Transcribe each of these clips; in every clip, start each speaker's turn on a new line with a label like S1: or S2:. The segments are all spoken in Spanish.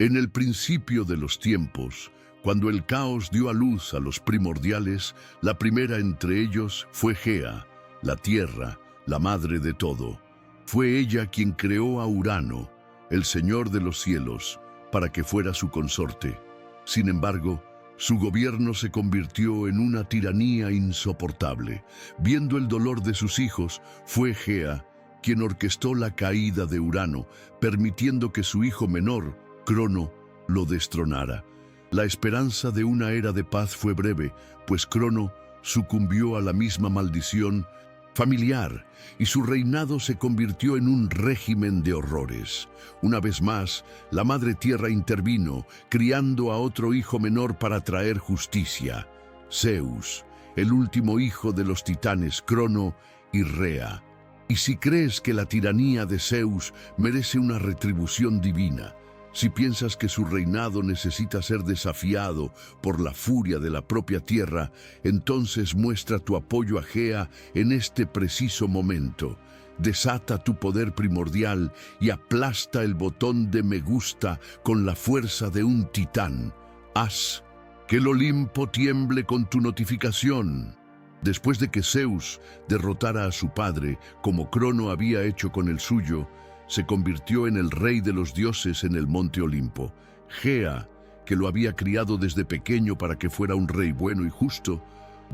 S1: En el principio de los tiempos, cuando el caos dio a luz a los primordiales, la primera entre ellos fue Gea, la tierra, la madre de todo. Fue ella quien creó a Urano, el señor de los cielos, para que fuera su consorte. Sin embargo, su gobierno se convirtió en una tiranía insoportable. Viendo el dolor de sus hijos, fue Gea quien orquestó la caída de Urano, permitiendo que su hijo menor, Crono, lo destronara. La esperanza de una era de paz fue breve, pues Crono sucumbió a la misma maldición familiar y su reinado se convirtió en un régimen de horrores. Una vez más, la Madre Tierra intervino, criando a otro hijo menor para traer justicia, Zeus, el último hijo de los titanes Crono y Rea. Y si crees que la tiranía de Zeus merece una retribución divina, si piensas que su reinado necesita ser desafiado por la furia de la propia tierra, entonces muestra tu apoyo a Gea en este preciso momento. Desata tu poder primordial y aplasta el botón de me gusta con la fuerza de un titán. Haz que el Olimpo tiemble con tu notificación. Después de que Zeus derrotara a su padre, como Crono había hecho con el suyo, se convirtió en el rey de los dioses en el monte Olimpo. Gea, que lo había criado desde pequeño para que fuera un rey bueno y justo,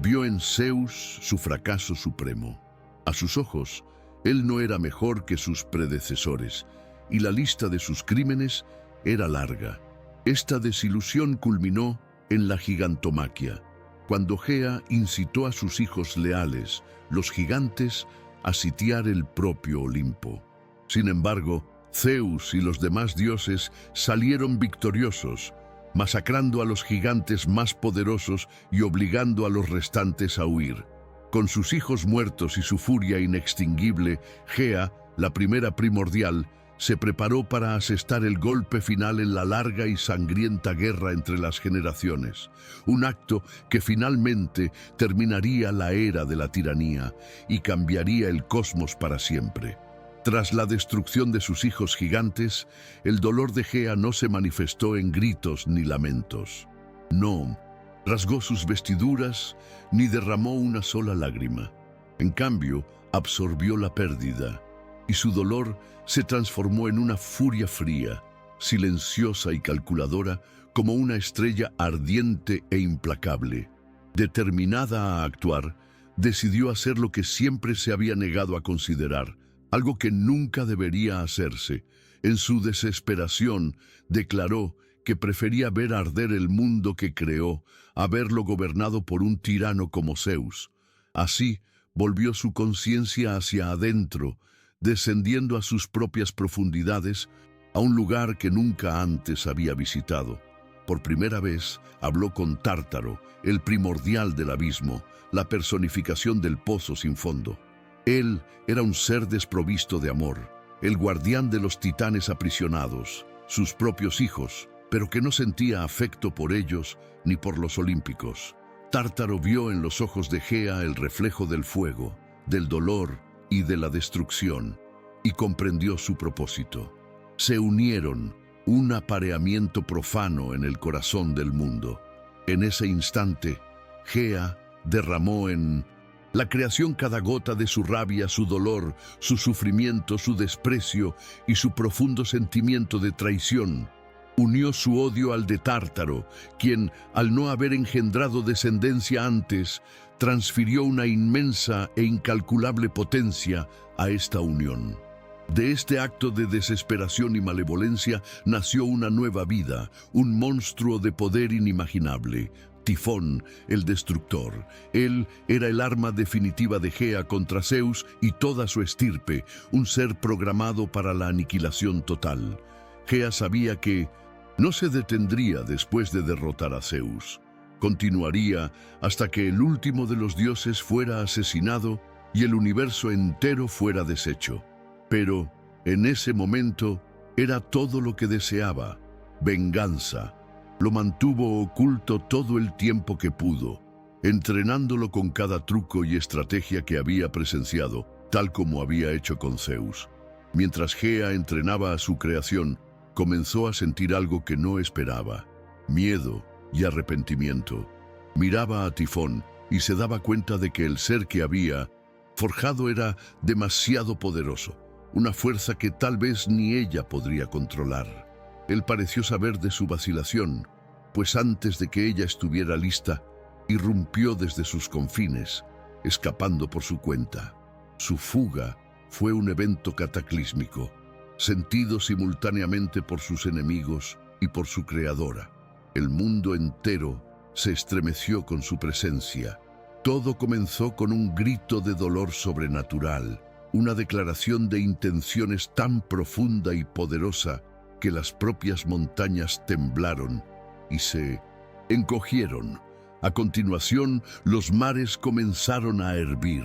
S1: vio en Zeus su fracaso supremo. A sus ojos, él no era mejor que sus predecesores, y la lista de sus crímenes era larga. Esta desilusión culminó en la gigantomaquia, cuando Gea incitó a sus hijos leales, los gigantes, a sitiar el propio Olimpo. Sin embargo, Zeus y los demás dioses salieron victoriosos, masacrando a los gigantes más poderosos y obligando a los restantes a huir. Con sus hijos muertos y su furia inextinguible, Gea, la primera primordial, se preparó para asestar el golpe final en la larga y sangrienta guerra entre las generaciones, un acto que finalmente terminaría la era de la tiranía y cambiaría el cosmos para siempre. Tras la destrucción de sus hijos gigantes, el dolor de Gea no se manifestó en gritos ni lamentos. No rasgó sus vestiduras ni derramó una sola lágrima. En cambio, absorbió la pérdida, y su dolor se transformó en una furia fría, silenciosa y calculadora, como una estrella ardiente e implacable. Determinada a actuar, decidió hacer lo que siempre se había negado a considerar, algo que nunca debería hacerse. En su desesperación, declaró que prefería ver arder el mundo que creó a verlo gobernado por un tirano como Zeus. Así, volvió su conciencia hacia adentro, descendiendo a sus propias profundidades, a un lugar que nunca antes había visitado. Por primera vez, habló con Tártaro, el primordial del abismo, la personificación del pozo sin fondo. Él era un ser desprovisto de amor, el guardián de los titanes aprisionados, sus propios hijos, pero que no sentía afecto por ellos ni por los olímpicos. Tártaro vio en los ojos de Gea el reflejo del fuego, del dolor y de la destrucción, y comprendió su propósito. Se unieron, un apareamiento profano en el corazón del mundo. En ese instante, Gea derramó en la creación cada gota de su rabia, su dolor, su sufrimiento, su desprecio y su profundo sentimiento de traición. Unió su odio al de Tártaro, quien, al no haber engendrado descendencia antes, transfirió una inmensa e incalculable potencia a esta unión. De este acto de desesperación y malevolencia nació una nueva vida, un monstruo de poder inimaginable, Tifón, el destructor. Él era el arma definitiva de Gea contra Zeus y toda su estirpe, un ser programado para la aniquilación total. Gea sabía que no se detendría después de derrotar a Zeus. Continuaría hasta que el último de los dioses fuera asesinado y el universo entero fuera deshecho. Pero, en ese momento, era todo lo que deseaba: venganza. Lo mantuvo oculto todo el tiempo que pudo, entrenándolo con cada truco y estrategia que había presenciado, tal como había hecho con Zeus. Mientras Gea entrenaba a su creación, comenzó a sentir algo que no esperaba: miedo y arrepentimiento. Miraba a Tifón y se daba cuenta de que el ser que había forjado era demasiado poderoso, una fuerza que tal vez ni ella podría controlar. Él pareció saber de su vacilación, pues antes de que ella estuviera lista, irrumpió desde sus confines, escapando por su cuenta. Su fuga fue un evento cataclísmico, sentido simultáneamente por sus enemigos y por su creadora. El mundo entero se estremeció con su presencia. Todo comenzó con un grito de dolor sobrenatural, una declaración de intenciones tan profunda y poderosa que las propias montañas temblaron y se encogieron. A continuación, los mares comenzaron a hervir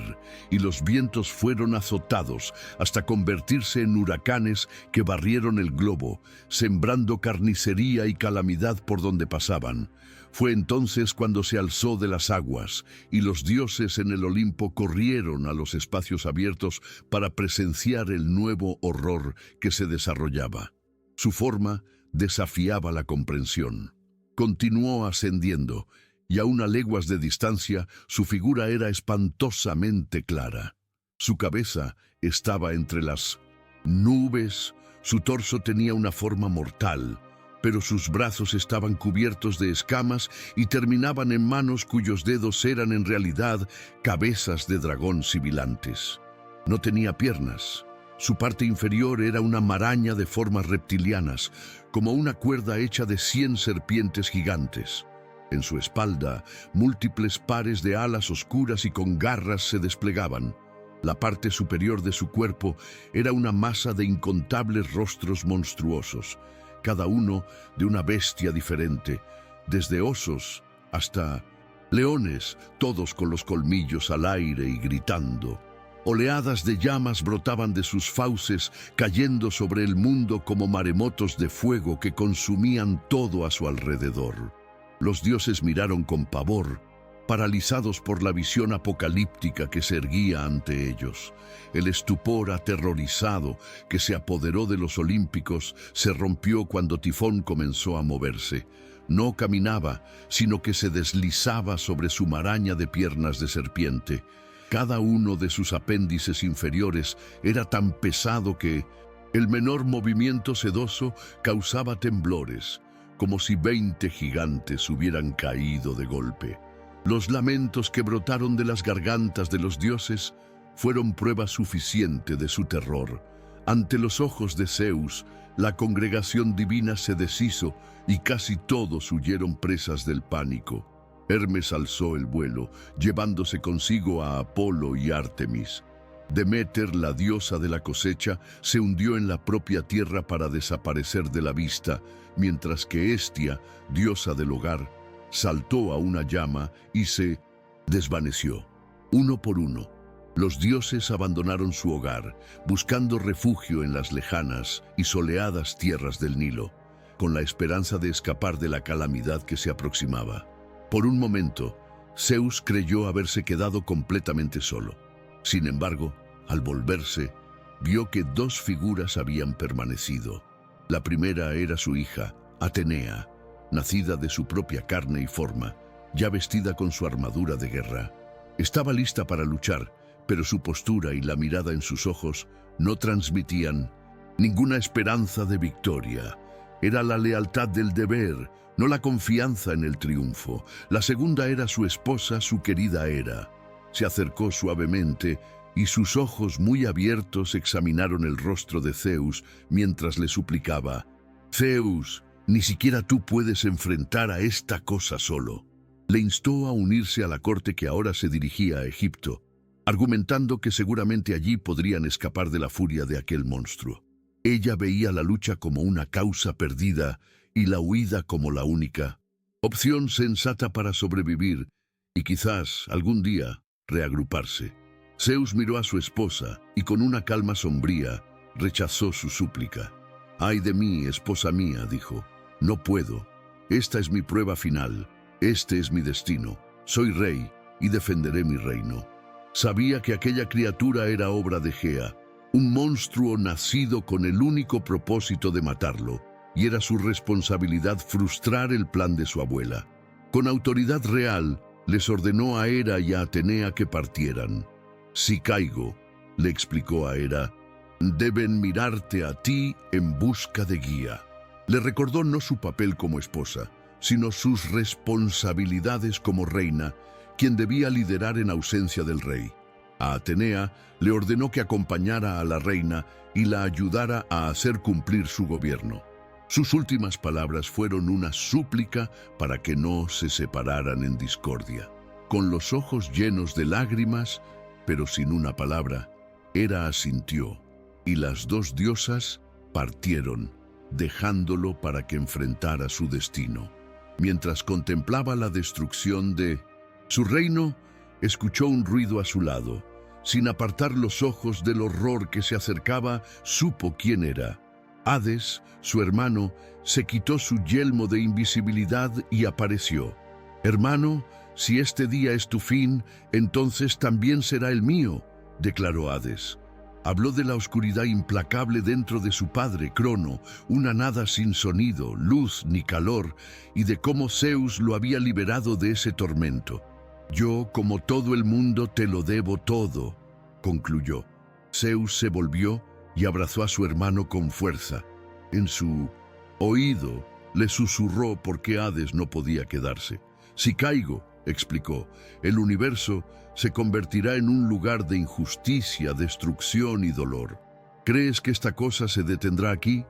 S1: y los vientos fueron azotados hasta convertirse en huracanes que barrieron el globo, sembrando carnicería y calamidad por donde pasaban. Fue entonces cuando se alzó de las aguas y los dioses en el Olimpo corrieron a los espacios abiertos para presenciar el nuevo horror que se desarrollaba. Su forma desafiaba la comprensión. Continuó ascendiendo, y aún a leguas de distancia su figura era espantosamente clara. Su cabeza estaba entre las nubes, su torso tenía una forma mortal, pero sus brazos estaban cubiertos de escamas y terminaban en manos cuyos dedos eran en realidad cabezas de dragón sibilantes. No tenía piernas. Su parte inferior era una maraña de formas reptilianas, como una cuerda hecha de 100 serpientes gigantes. En su espalda, múltiples pares de alas oscuras y con garras se desplegaban. La parte superior de su cuerpo era una masa de incontables rostros monstruosos, cada uno de una bestia diferente, desde osos hasta leones, todos con los colmillos al aire y gritando. Oleadas de llamas brotaban de sus fauces, cayendo sobre el mundo como maremotos de fuego que consumían todo a su alrededor. Los dioses miraron con pavor, paralizados por la visión apocalíptica que se erguía ante ellos. El estupor aterrorizado que se apoderó de los olímpicos se rompió cuando Tifón comenzó a moverse. No caminaba, sino que se deslizaba sobre su maraña de piernas de serpiente. Cada uno de sus apéndices inferiores era tan pesado que el menor movimiento sedoso causaba temblores, como si 20 gigantes hubieran caído de golpe. Los lamentos que brotaron de las gargantas de los dioses fueron prueba suficiente de su terror. Ante los ojos de Zeus, la congregación divina se deshizo y casi todos huyeron presas del pánico. Hermes alzó el vuelo, llevándose consigo a Apolo y Ártemis. Deméter, la diosa de la cosecha, se hundió en la propia tierra para desaparecer de la vista, mientras que Hestia, diosa del hogar, saltó a una llama y se desvaneció. Uno por uno, los dioses abandonaron su hogar, buscando refugio en las lejanas y soleadas tierras del Nilo, con la esperanza de escapar de la calamidad que se aproximaba. Por un momento, Zeus creyó haberse quedado completamente solo. Sin embargo, al volverse, vio que 2 figuras habían permanecido. La primera era su hija, Atenea, nacida de su propia carne y forma, ya vestida con su armadura de guerra. Estaba lista para luchar, pero su postura y la mirada en sus ojos no transmitían ninguna esperanza de victoria. Era la lealtad del deber, no la confianza en el triunfo. La segunda era su esposa, su querida Hera. Se acercó suavemente y sus ojos muy abiertos examinaron el rostro de Zeus mientras le suplicaba: «Zeus, ni siquiera tú puedes enfrentar a esta cosa solo». Le instó a unirse a la corte que ahora se dirigía a Egipto, argumentando que seguramente allí podrían escapar de la furia de aquel monstruo. Ella veía la lucha como una causa perdida y la huida como la única opción sensata para sobrevivir y quizás algún día reagruparse. Zeus miró a su esposa y con una calma sombría rechazó su súplica. «Ay de mí, esposa mía», dijo, «no puedo. Esta es mi prueba final. Este es mi destino. Soy rey y defenderé mi reino». Sabía que aquella criatura era obra de Gea, un monstruo nacido con el único propósito de matarlo, y era su responsabilidad frustrar el plan de su abuela. Con autoridad real, les ordenó a Hera y a Atenea que partieran. «Si caigo», le explicó a Hera, «deben mirarte a ti en busca de guía». Le recordó no su papel como esposa, sino sus responsabilidades como reina, quien debía liderar en ausencia del rey. A Atenea le ordenó que acompañara a la reina y la ayudara a hacer cumplir su gobierno. Sus últimas palabras fueron una súplica para que no se separaran en discordia. Con los ojos llenos de lágrimas, pero sin una palabra, Hera asintió, y las dos diosas partieron, dejándolo para que enfrentara su destino. Mientras contemplaba la destrucción de su reino, escuchó un ruido a su lado. Sin apartar los ojos del horror que se acercaba, supo quién era. Hades, su hermano, se quitó su yelmo de invisibilidad y apareció. «Hermano, si este día es tu fin, entonces también será el mío», declaró Hades. Habló de la oscuridad implacable dentro de su padre, Crono, una nada sin sonido, luz ni calor, y de cómo Zeus lo había liberado de ese tormento. «Yo, como todo el mundo, te lo debo todo», concluyó. Zeus se volvió y abrazó a su hermano con fuerza. En su oído le susurró por qué Hades no podía quedarse. «Si caigo», explicó, «el universo se convertirá en un lugar de injusticia, destrucción y dolor. ¿Crees que esta cosa se detendrá aquí?».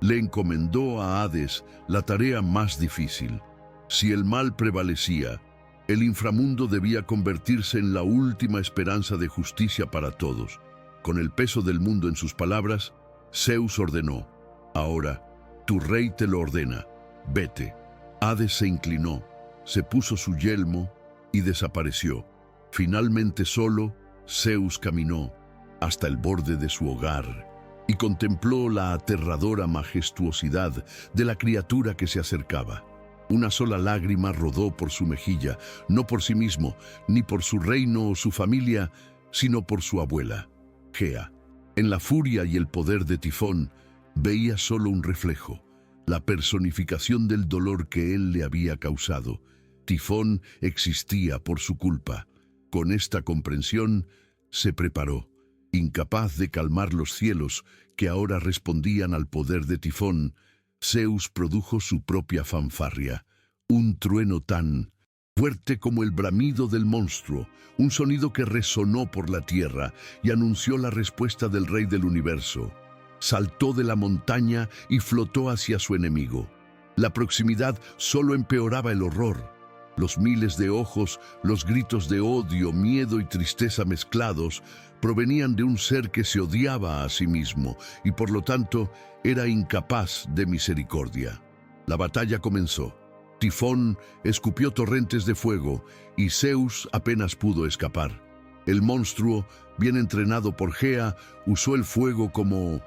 S1: Le encomendó a Hades la tarea más difícil. Si el mal prevalecía, el inframundo debía convertirse en la última esperanza de justicia para todos. Con el peso del mundo en sus palabras, Zeus ordenó: «Ahora, tu rey te lo ordena, vete». Hades se inclinó, se puso su yelmo y desapareció. Finalmente solo, Zeus caminó hasta el borde de su hogar y contempló la aterradora majestuosidad de la criatura que se acercaba. Una sola lágrima rodó por su mejilla, no por sí mismo, ni por su reino o su familia, sino por su abuela, Gea. En la furia y el poder de Tifón, veía solo un reflejo, la personificación del dolor que él le había causado. Tifón existía por su culpa. Con esta comprensión, se preparó, incapaz de calmar los cielos que ahora respondían al poder de Tifón. Zeus produjo su propia fanfarria, un trueno tan fuerte como el bramido del monstruo, un sonido que resonó por la tierra y anunció la respuesta del rey del universo. Saltó de la montaña y flotó hacia su enemigo. La proximidad solo empeoraba el horror. Los miles de ojos, los gritos de odio, miedo y tristeza mezclados, provenían de un ser que se odiaba a sí mismo y por lo tanto era incapaz de misericordia. La batalla comenzó. Tifón escupió torrentes de fuego y Zeus apenas pudo escapar. El monstruo, bien entrenado por Gea, usó el fuego como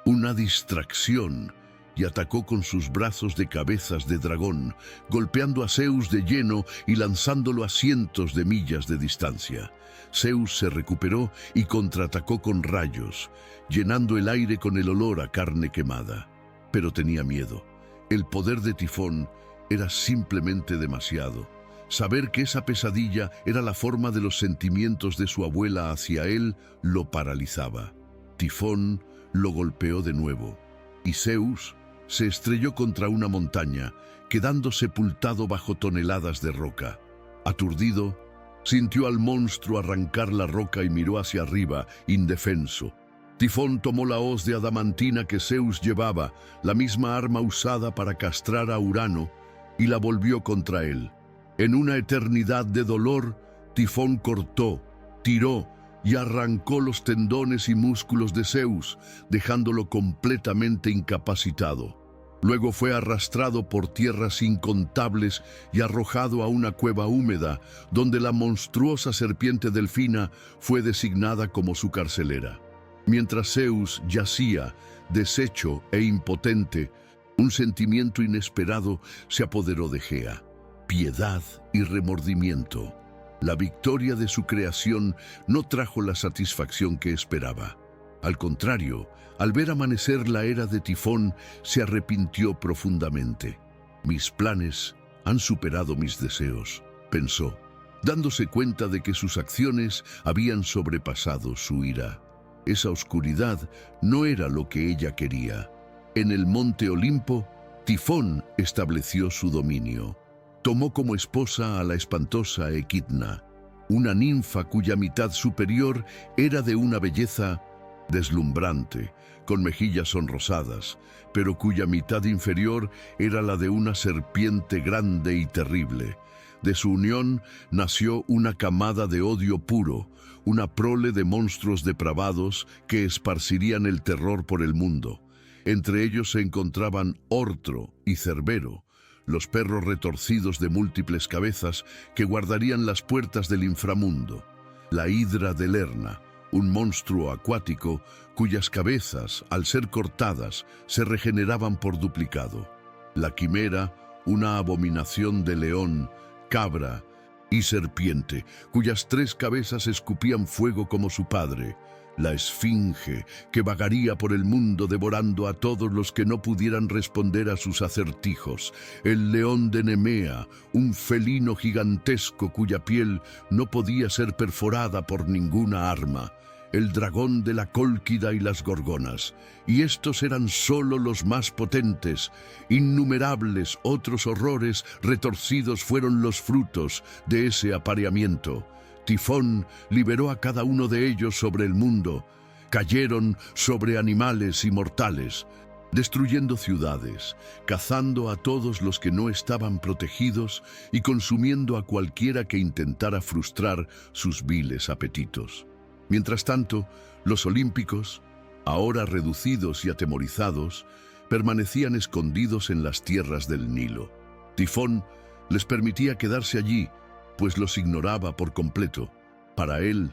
S1: una distracción y atacó con sus brazos de cabezas de dragón, golpeando a Zeus de lleno y lanzándolo a cientos de millas de distancia. Zeus se recuperó y contraatacó con rayos, llenando el aire con el olor a carne quemada. Pero tenía miedo. El poder de Tifón era simplemente demasiado. Saber que esa pesadilla era la forma de los sentimientos de su abuela hacia él lo paralizaba. Tifón lo golpeó de nuevo, y Zeus se estrelló contra una montaña, quedando sepultado bajo toneladas de roca. Aturdido, sintió al monstruo arrancar la roca y miró hacia arriba, indefenso. Tifón tomó la hoz de adamantina que Zeus llevaba, la misma arma usada para castrar a Urano, y la volvió contra él. En una eternidad de dolor, Tifón cortó, tiró y arrancó los tendones y músculos de Zeus, dejándolo completamente incapacitado. Luego fue arrastrado por tierras incontables y arrojado a una cueva húmeda, donde la monstruosa serpiente delfina fue designada como su carcelera. Mientras Zeus yacía, deshecho e impotente, un sentimiento inesperado se apoderó de Gea: piedad y remordimiento. La victoria de su creación no trajo la satisfacción que esperaba. Al contrario, al ver amanecer la era de Tifón, se arrepintió profundamente. Mis planes han superado mis deseos, pensó, dándose cuenta de que sus acciones habían sobrepasado su ira. Esa oscuridad no era lo que ella quería. En el monte Olimpo, Tifón estableció su dominio. Tomó como esposa a la espantosa Equidna, una ninfa cuya mitad superior era de una belleza deslumbrante, con mejillas sonrosadas, pero cuya mitad inferior era la de una serpiente grande y terrible. De su unión nació una camada de odio puro, una prole de monstruos depravados que esparcirían el terror por el mundo. Entre ellos se encontraban Ortro y Cerbero, los perros retorcidos de múltiples cabezas que guardarían las puertas del inframundo. La hidra de Lerna, un monstruo acuático cuyas cabezas, al ser cortadas, se regeneraban por duplicado. La quimera, una abominación de león, cabra y serpiente, cuyas 3 cabezas escupían fuego como su padre. La esfinge, que vagaría por el mundo devorando a todos los que no pudieran responder a sus acertijos. El león de Nemea, un felino gigantesco cuya piel no podía ser perforada por ninguna arma. El dragón de la Cólquida y las gorgonas. Y estos eran solo los más potentes. Innumerables otros horrores retorcidos fueron los frutos de ese apareamiento. Tifón liberó a cada uno de ellos sobre el mundo. Cayeron sobre animales y mortales, destruyendo ciudades, cazando a todos los que no estaban protegidos y consumiendo a cualquiera que intentara frustrar sus viles apetitos. Mientras tanto, los olímpicos, ahora reducidos y atemorizados, permanecían escondidos en las tierras del Nilo. Tifón les permitía quedarse allí, pues los ignoraba por completo. Para él,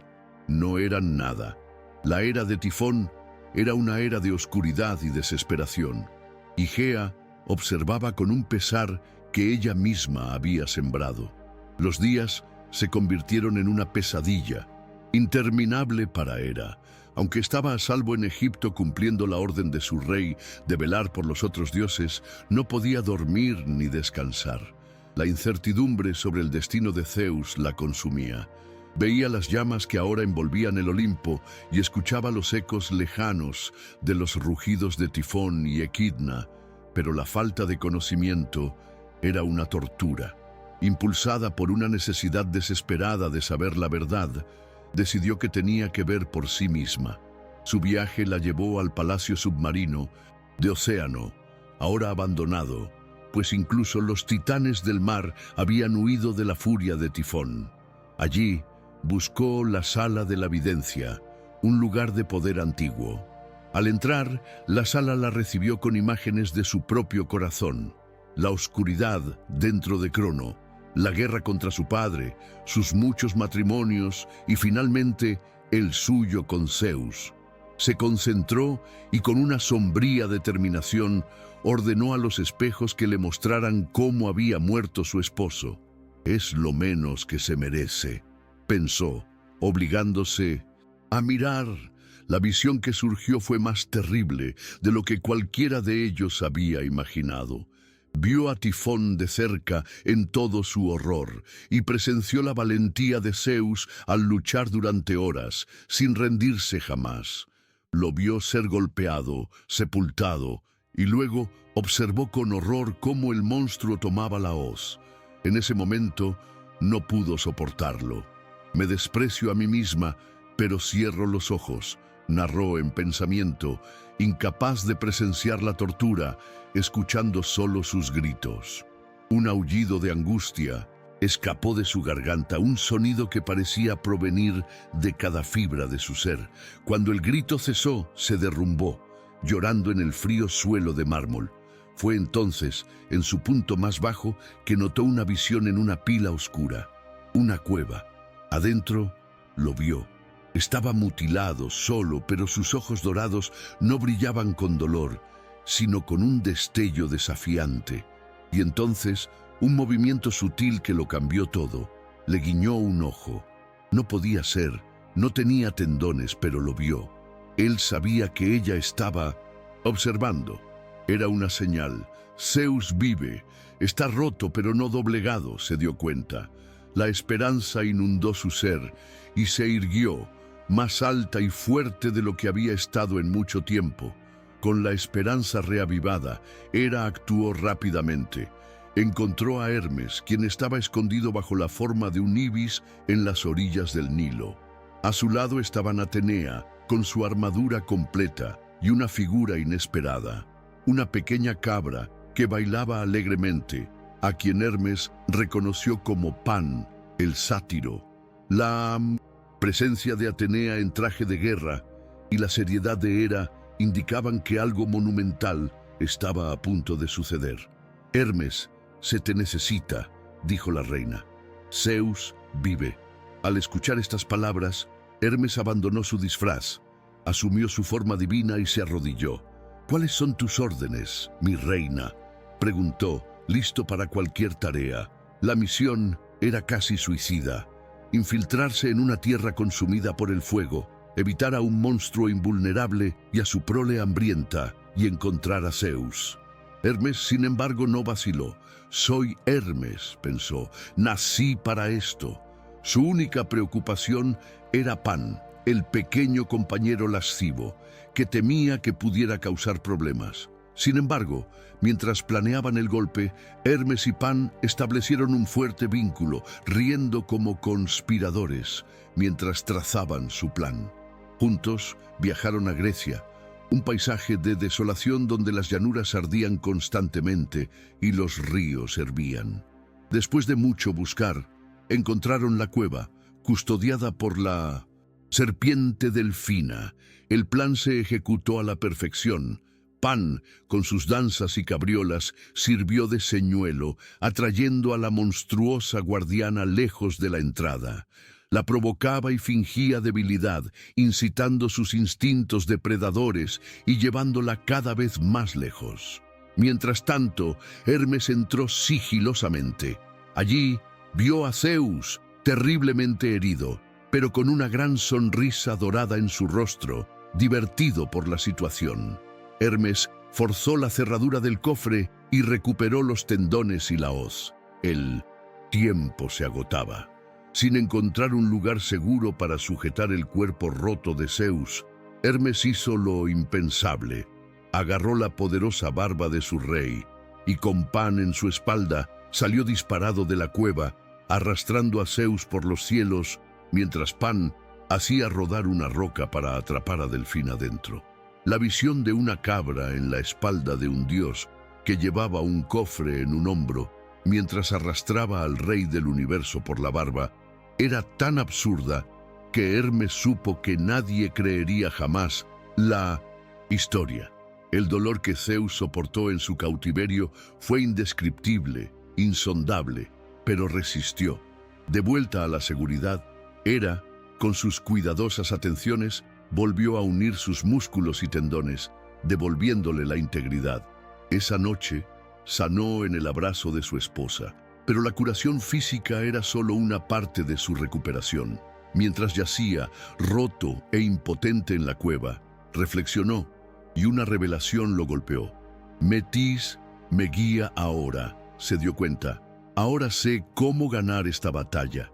S1: no eran nada. La era de Tifón era una era de oscuridad y desesperación. Y Gea observaba con un pesar que ella misma había sembrado. Los días se convirtieron en una pesadilla, interminable para Hera. Aunque estaba a salvo en Egipto cumpliendo la orden de su rey de velar por los otros dioses, no podía dormir ni descansar. La incertidumbre sobre el destino de Zeus la consumía. Veía las llamas que ahora envolvían el Olimpo y escuchaba los ecos lejanos de los rugidos de Tifón y Equidna, pero la falta de conocimiento era una tortura. Impulsada por una necesidad desesperada de saber la verdad, decidió que tenía que ver por sí misma. Su viaje la llevó al palacio submarino de Océano, ahora abandonado, pues incluso los titanes del mar habían huido de la furia de Tifón. Allí buscó la sala de la videncia, un lugar de poder antiguo. Al entrar, la sala la recibió con imágenes de su propio corazón, la oscuridad dentro de Crono, la guerra contra su padre, sus muchos matrimonios y finalmente el suyo con Zeus. Se concentró y con una sombría determinación ordenó a los espejos que le mostraran cómo había muerto su esposo. Es lo menos que se merece, pensó, obligándose a mirar. La visión que surgió fue más terrible de lo que cualquiera de ellos había imaginado. Vio a Tifón de cerca en todo su horror y presenció la valentía de Zeus al luchar durante horas, sin rendirse jamás. Lo vio ser golpeado, sepultado, y luego observó con horror cómo el monstruo tomaba la hoz. En ese momento no pudo soportarlo. Me desprecio a mí misma, pero cierro los ojos, narró en pensamiento, incapaz de presenciar la tortura, escuchando solo sus gritos. Un aullido de angustia escapó de su garganta, un sonido que parecía provenir de cada fibra de su ser. Cuando el grito cesó, se derrumbó, llorando en el frío suelo de mármol. Fue entonces, en su punto más bajo, que notó una visión en una pila oscura, una cueva. Adentro lo vio. Estaba mutilado, solo, pero sus ojos dorados no brillaban con dolor, sino con un destello desafiante. Y entonces, un movimiento sutil que lo cambió todo. Le guiñó un ojo. No podía ser, no tenía tendones, pero lo vio. Él sabía que ella estaba observando. Era una señal. Zeus vive. Está roto pero no doblegado, se dio cuenta. La esperanza inundó su ser y se irguió, más alta y fuerte de lo que había estado en mucho tiempo. Con la esperanza reavivada, Hera actuó rápidamente. Encontró a Hermes, quien estaba escondido bajo la forma de un ibis en las orillas del Nilo. A su lado estaban Atenea, con su armadura completa, y una figura inesperada, una pequeña cabra que bailaba alegremente, a quien Hermes reconoció como Pan, el sátiro. La presencia de Atenea en traje de guerra y la seriedad de Hera indicaban que algo monumental estaba a punto de suceder. «Hermes, se te necesita», dijo la reina. «Zeus vive». Al escuchar estas palabras, Hermes abandonó su disfraz, asumió su forma divina y se arrodilló. «¿Cuáles son tus órdenes, mi reina?», preguntó, listo para cualquier tarea. La misión era casi suicida: infiltrarse en una tierra consumida por el fuego, evitar a un monstruo invulnerable y a su prole hambrienta, y encontrar a Zeus. Hermes, sin embargo, no vaciló. «Soy Hermes», pensó, «nací para esto». Su única preocupación era Pan, el pequeño compañero lascivo, que temía que pudiera causar problemas. Sin embargo, mientras planeaban el golpe, Hermes y Pan establecieron un fuerte vínculo, riendo como conspiradores, mientras trazaban su plan. Juntos viajaron a Grecia, un paisaje de desolación donde las llanuras ardían constantemente y los ríos hervían. Después de mucho buscar, encontraron la cueva, custodiada por la serpiente delfina. El plan se ejecutó a la perfección. Pan, con sus danzas y cabriolas, sirvió de señuelo, atrayendo a la monstruosa guardiana lejos de la entrada. La provocaba y fingía debilidad, incitando sus instintos depredadores y llevándola cada vez más lejos. Mientras tanto, Hermes entró sigilosamente. Allí vio a Zeus, terriblemente herido, pero con una gran sonrisa dorada en su rostro, divertido por la situación. Hermes forzó la cerradura del cofre y recuperó los tendones y la hoz. El tiempo se agotaba. Sin encontrar un lugar seguro para sujetar el cuerpo roto de Zeus, Hermes hizo lo impensable. Agarró la poderosa barba de su rey y, con Pan en su espalda, salió disparado de la cueva, arrastrando a Zeus por los cielos, mientras Pan hacía rodar una roca para atrapar a Delfín adentro. La visión de una cabra en la espalda de un dios que llevaba un cofre en un hombro mientras arrastraba al rey del universo por la barba era tan absurda que Hermes supo que nadie creería jamás la historia. El dolor que Zeus soportó en su cautiverio fue indescriptible, insondable, pero resistió. De vuelta a la seguridad, Hera, con sus cuidadosas atenciones, volvió a unir sus músculos y tendones, devolviéndole la integridad. Esa noche, sanó en el abrazo de su esposa, pero la curación física era solo una parte de su recuperación. Mientras yacía, roto e impotente en la cueva, reflexionó y una revelación lo golpeó. «Metis me guía ahora», se dio cuenta. «Ahora sé cómo ganar esta batalla».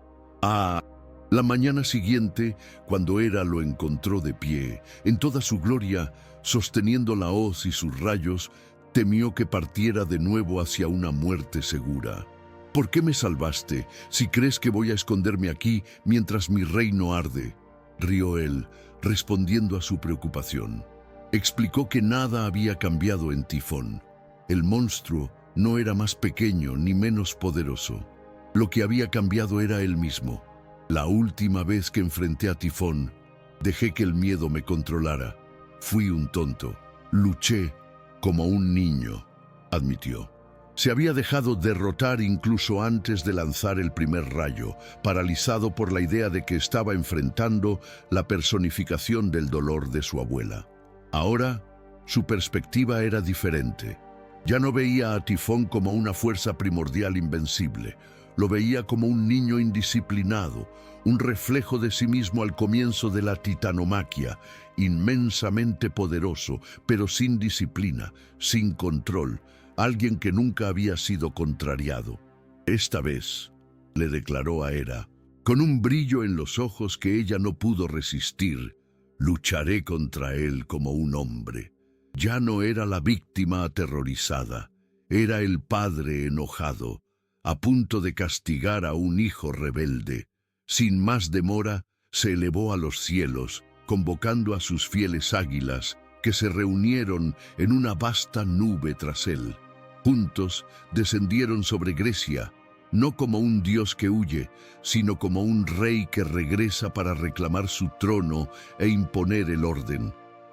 S1: La mañana siguiente, cuando Hera lo encontró de pie, en toda su gloria, sosteniendo la hoz y sus rayos, temió que partiera de nuevo hacia una muerte segura. «¿Por qué me salvaste, si crees que voy a esconderme aquí mientras mi reino arde?», rió él, respondiendo a su preocupación. Explicó que nada había cambiado en Tifón. El monstruo no era más pequeño ni menos poderoso. Lo que había cambiado era él mismo. «La última vez que enfrenté a Tifón, dejé que el miedo me controlara. Fui un tonto. Luché como un niño», admitió. Se había dejado derrotar incluso antes de lanzar el primer rayo, paralizado por la idea de que estaba enfrentando la personificación del dolor de su abuela. Ahora, su perspectiva era diferente. Ya no veía a Tifón como una fuerza primordial invencible. Lo veía como un niño indisciplinado, un reflejo de sí mismo al comienzo de la titanomaquia, inmensamente poderoso, pero sin disciplina, sin control, alguien que nunca había sido contrariado. Esta vez, le declaró a Hera, con un brillo en los ojos que ella no pudo resistir, lucharé contra él como un hombre. Ya no era la víctima aterrorizada, era el padre enojado, a punto de castigar a un hijo rebelde. Sin más demora, se elevó a los cielos, convocando a sus fieles águilas, que se reunieron en una vasta nube tras él. Juntos descendieron sobre Grecia, no como un dios que huye, sino como un rey que regresa para reclamar su trono e imponer el orden.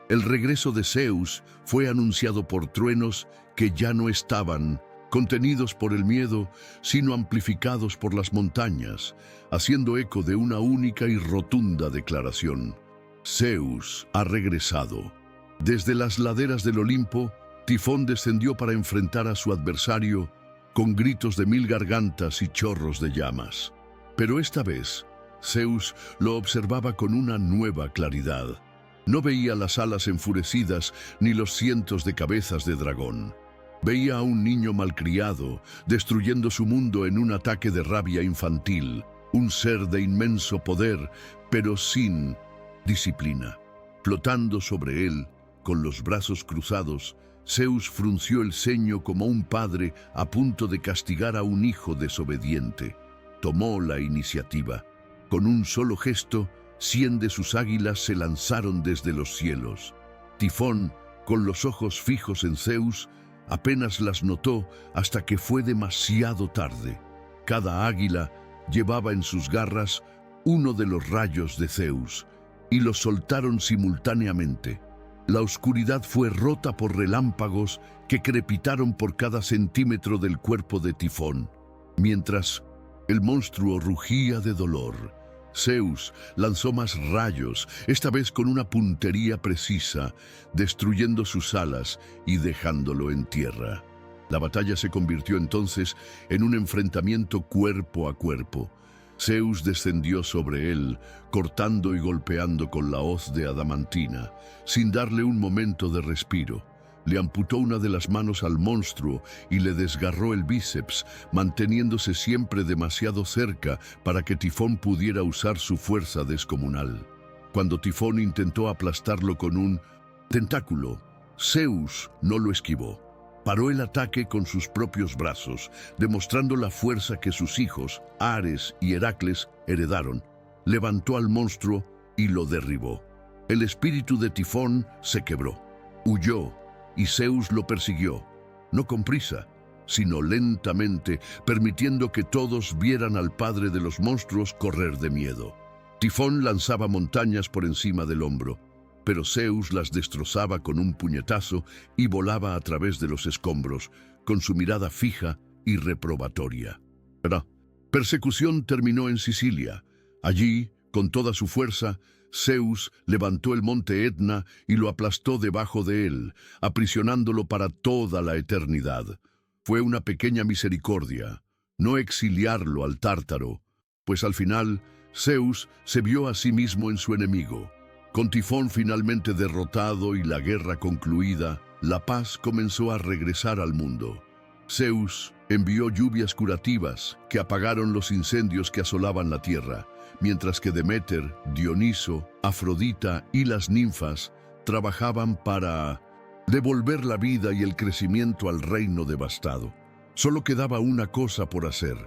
S1: El regreso de Zeus fue anunciado por truenos que ya no estaban contenidos por el miedo, sino amplificados por las montañas, haciendo eco de una única y rotunda declaración. Zeus ha regresado. Desde las laderas del Olimpo, Tifón descendió para enfrentar a su adversario con gritos de 1000 gargantas y chorros de llamas. Pero esta vez, Zeus lo observaba con una nueva claridad. No veía las alas enfurecidas ni los cientos de cabezas de dragón. Veía a un niño malcriado, destruyendo su mundo en un ataque de rabia infantil, un ser de inmenso poder, pero sin disciplina. Flotando sobre él, con los brazos cruzados, Zeus frunció el ceño como un padre a punto de castigar a un hijo desobediente. Tomó la iniciativa. Con un solo gesto, 100 de sus águilas se lanzaron desde los cielos. Tifón, con los ojos fijos en Zeus, apenas las notó hasta que fue demasiado tarde. Cada águila llevaba en sus garras uno de los rayos de Zeus, y los soltaron simultáneamente. La oscuridad fue rota por relámpagos que crepitaron por cada centímetro del cuerpo de Tifón. Mientras el monstruo rugía de dolor, Zeus lanzó más rayos, esta vez con una puntería precisa, destruyendo sus alas y dejándolo en tierra. La batalla se convirtió entonces en un enfrentamiento cuerpo a cuerpo. Zeus descendió sobre él, cortando y golpeando con la hoz de adamantina, sin darle un momento de respiro. Le amputó una de las manos al monstruo y le desgarró el bíceps, manteniéndose siempre demasiado cerca para que Tifón pudiera usar su fuerza descomunal. Cuando Tifón intentó aplastarlo con un tentáculo, Zeus no lo esquivó. Paró el ataque con sus propios brazos, demostrando la fuerza que sus hijos, Ares y Heracles, heredaron. Levantó al monstruo y lo derribó. El espíritu de Tifón se quebró. Huyó, y Zeus lo persiguió, no con prisa, sino lentamente, permitiendo que todos vieran al padre de los monstruos correr de miedo. Tifón lanzaba montañas por encima del hombro, pero Zeus las destrozaba con un puñetazo y volaba a través de los escombros, con su mirada fija y reprobatoria. La persecución terminó en Sicilia. Allí, con toda su fuerza, Zeus levantó el monte Etna y lo aplastó debajo de él, aprisionándolo para toda la eternidad. Fue una pequeña misericordia, no exiliarlo al Tártaro, pues al final Zeus se vio a sí mismo en su enemigo. Con Tifón finalmente derrotado y la guerra concluida, la paz comenzó a regresar al mundo. Zeus envió lluvias curativas que apagaron los incendios que asolaban la tierra, mientras que Deméter, Dioniso, Afrodita y las ninfas trabajaban para devolver la vida y el crecimiento al reino devastado. Solo quedaba una cosa por hacer.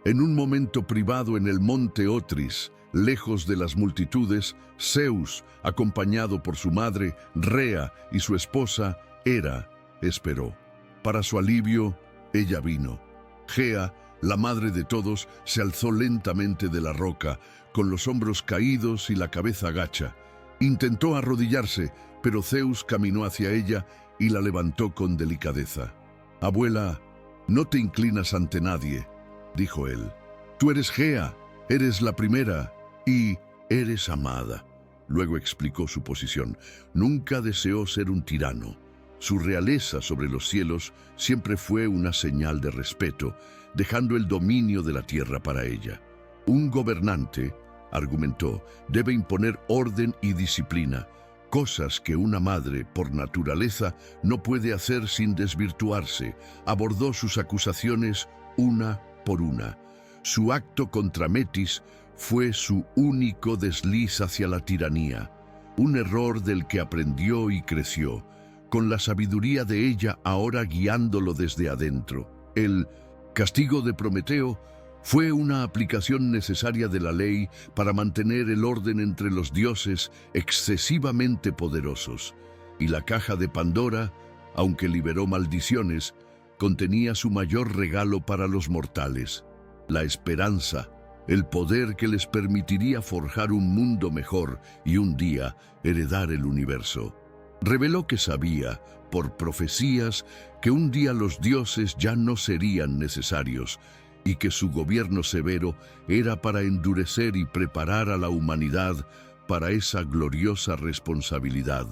S1: En un momento privado en el monte Otris, lejos de las multitudes, Zeus, acompañado por su madre, Rea, y su esposa, Hera, esperó. Para su alivio, ella vino. Gea, la madre de todos, se alzó lentamente de la roca, con los hombros caídos y la cabeza gacha. Intentó arrodillarse, pero Zeus caminó hacia ella y la levantó con delicadeza. «Abuela, no te inclinas ante nadie», dijo él. «Tú eres Gea, eres la primera y eres amada». Luego explicó su posición. Nunca deseó ser un tirano. Su realeza sobre los cielos siempre fue una señal de respeto, dejando el dominio de la tierra para ella. Un gobernante, argumentó, debe imponer orden y disciplina, cosas que una madre, por naturaleza, no puede hacer sin desvirtuarse. Abordó sus acusaciones una por una. Su acto contra Metis fue su único desliz hacia la tiranía, un error del que aprendió y creció, con la sabiduría de ella ahora guiándolo desde adentro. El castigo de Prometeo fue una aplicación necesaria de la ley para mantener el orden entre los dioses excesivamente poderosos, y la caja de Pandora, aunque liberó maldiciones, contenía su mayor regalo para los mortales: la esperanza, el poder que les permitiría forjar un mundo mejor y un día heredar el universo. Reveló que sabía, por profecías, que un día los dioses ya no serían necesarios y que su gobierno severo era para endurecer y preparar a la humanidad para esa gloriosa responsabilidad.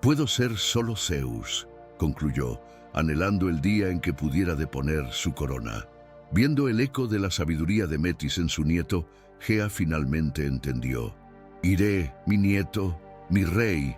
S1: «Puedo ser solo Zeus», concluyó, anhelando el día en que pudiera deponer su corona. Viendo el eco de la sabiduría de Metis en su nieto, Gea finalmente entendió. «Iré, mi nieto, mi rey»,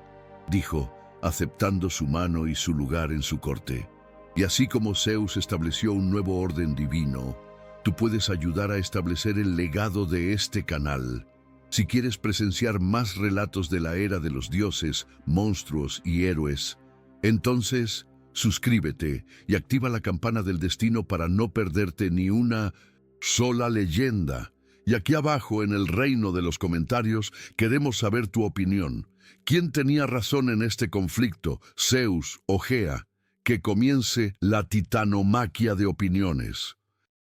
S1: dijo, aceptando su mano y su lugar en su corte. Y así como Zeus estableció un nuevo orden divino, tú puedes ayudar a establecer el legado de este canal. Si quieres presenciar más relatos de la era de los dioses, monstruos y héroes, entonces suscríbete y activa la campana del destino para no perderte ni una sola leyenda. Y aquí abajo, en el reino de los comentarios, queremos saber tu opinión. ¿Quién tenía razón en este conflicto, Zeus o Gea? Que comience la titanomaquia de opiniones.